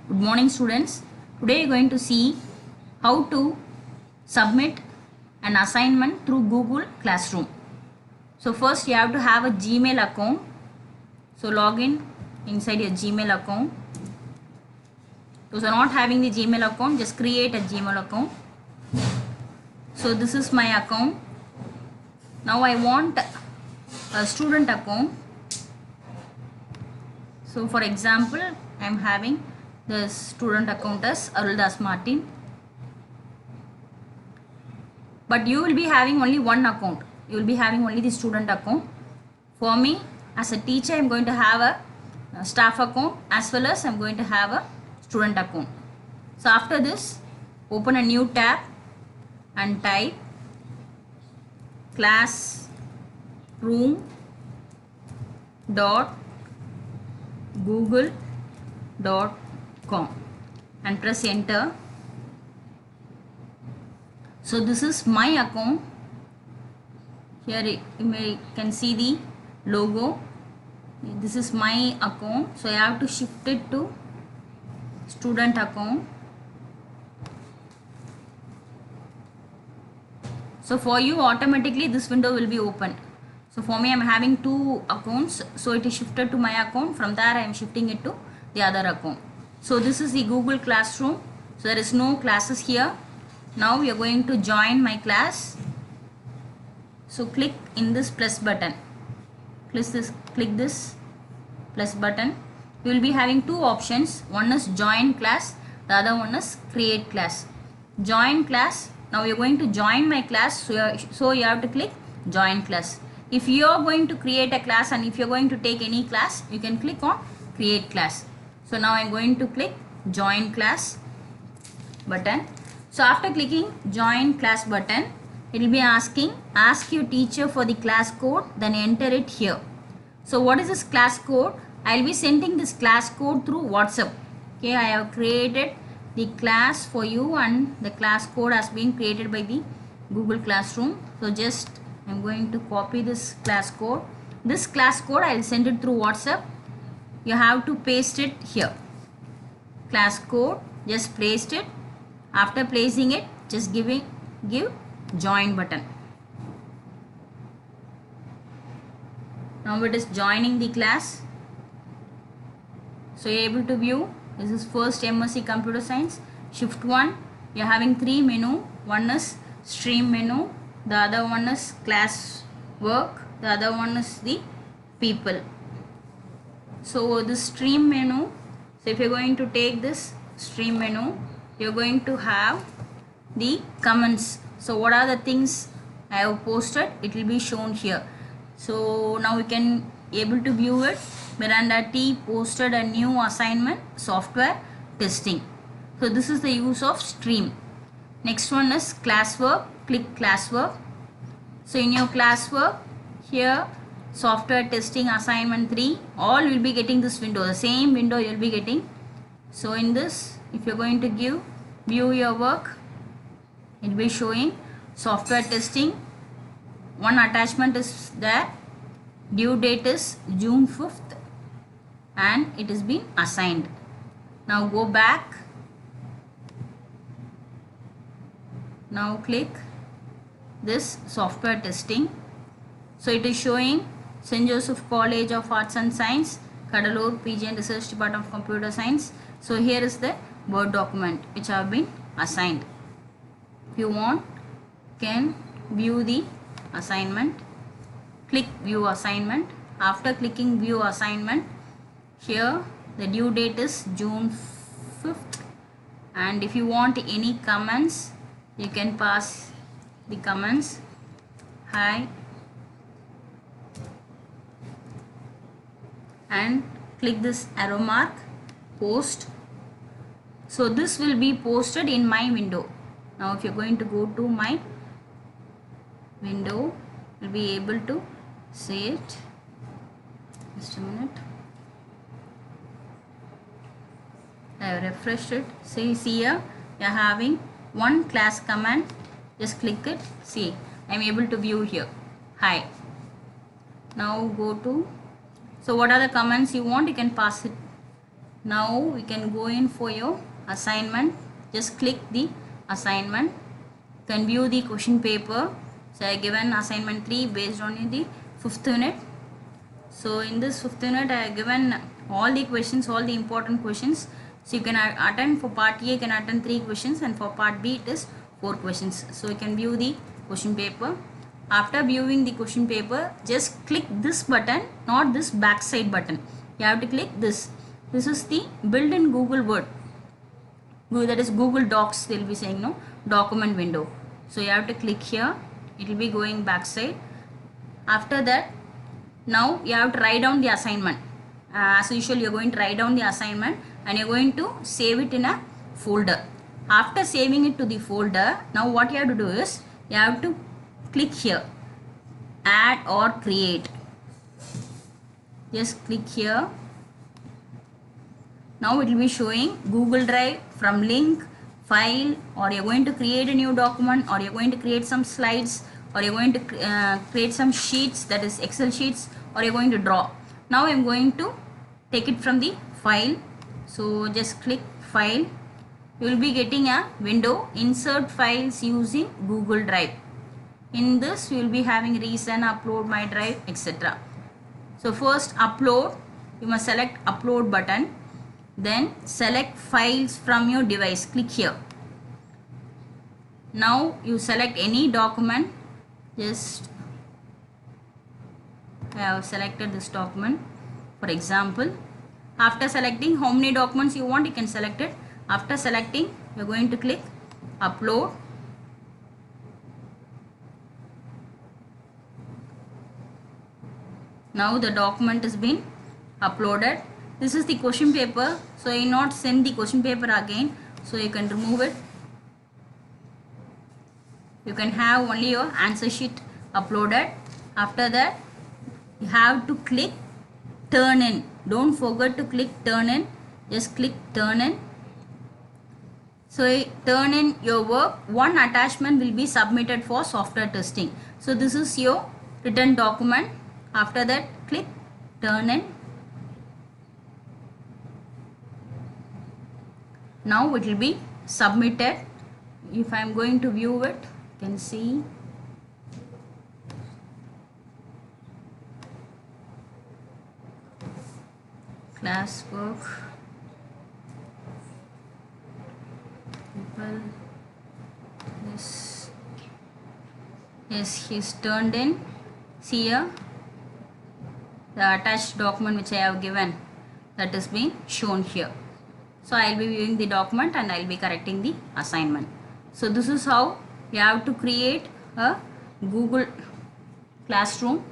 Good morning, students. Today we are going to see how to submit an assignment through Google Classroom. So first you have to have a Gmail account. So log in inside your Gmail account. Those are not having the Gmail account, just create a Gmail account. So this is my account. Now I want a student account. So for example, I am having the student account as Aruldas Martin. But you will be having only one account. You will be having only the student account. For me, as a teacher, I am going to have a staff account as well as I am going to have a student account. So after this, open a new tab and type classroom.google.com and press enter. So this is my account. Here you can see the logo. This is my account. So I have to shift it to student account. So for you, automatically this window will be opened. So for me, I am having two accounts. So it is shifted to my account. From there, I am shifting it to the other account. So this is the Google Classroom. So there is no classes here. Now we are going to join my class. So click in this plus button. Click this plus button. You will be having two options. One is join class. The other one is create class. Join class. Now you are going to join my class. So you have to click join class. If you are going to create a class and if you are going to take any class, you can click on create class. So now I am going to click join class button. So after clicking join class button, it will be asking ask your teacher for the class code, then enter it here. So what is this class code? I will be sending this class code through WhatsApp. Okay, I have created the class for you and the class code has been created by the Google Classroom. So just I am going to copy this class code. This class code I will send it through WhatsApp. You have to paste it here. Class code, just placed it. After placing it, just give join button. Now it is joining the class. So you are able to view. This is first MSc Computer Science. Shift 1. You are having three menu. One is stream menu. The other one is class work. The other one is the people. So the stream menu. So if you are going to take this stream menu, you are going to have the comments. So what are the things I have posted? It will be shown here. So now you can able to view it. Miranda T posted a new assignment, software testing. So this is the use of stream. Next one is classwork. Click classwork. So in your classwork, here software testing assignment 3, all will be getting this window. The same window you will be getting. So in this, if you are going to view your work, it will be showing software testing. One attachment is there. Due date is June 5th and it has been assigned. Now go back. Now click this software testing. So it is showing St. Joseph College of Arts and Science, Kadalur, PG and Research Department of Computer Science. So here is the Word document which have been assigned. If you want, can view the assignment. Click view assignment. After clicking view assignment, here the due date is June 5th and if you want any comments, you can pass the comments. Hi, and click this arrow mark, post. So this will be posted in my window. Now if you are going to go to my window, you will be able to see it. Just a minute. I have refreshed it. See here, you are having one class command. Just click it. See, I am able to view here. Hi. Now go to, so what are the comments you want, you can pass it Now we can go in for your assignment. Just click the assignment. You can view the question paper. So I given assignment 3 based on the 5th unit. So in this 5th unit I have given all the questions, all the important questions. So you can attend for part A, you can attend 3 questions, and for part B it is 4 questions. So you can view the question paper. After viewing the question paper, just click this button, not this backside button. You have to click this. This is the built-in Google Word. That is Google Docs, they will be saying, no, document window. So you have to click here. It will be going backside. After that, now you have to write down the assignment. As usual, you are going to write down the assignment and you are going to save it in a folder. After saving it to the folder, now what you have to do is, you have to click here, add or create. Just click here. Now it will be showing Google Drive from link, file, or you are going to create a new document, or you are going to create some slides, or you are going to create some sheets, that is Excel sheets, or you are going to draw. Now I am going to take it from the file. So just click file. You will be getting a window, insert files using Google Drive. In this you will be having recent, upload, my drive, etc. So first upload, you must select upload button. Then select files from your device. Click here. Now you select any document. Just I have selected this document. For example, after selecting how many documents you want, you can select it. After selecting, you are going to click upload. Now the document is been uploaded. This is the question paper. So I will not send the question paper again. So you can remove it. You can have only your answer sheet uploaded. After that, you have to click turn in. Don't forget to click turn in. Just click turn in. So turn in your work. One attachment will be submitted for software testing. So this is your written document. After that, click turn in. Now it will be submitted. If I am going to view it, you can see. Classwork. People. Yes, he's turned in. See here. The attached document which I have given, that is being shown here. So I will be viewing the document and I will be correcting the assignment. So this is how you have to create a Google Classroom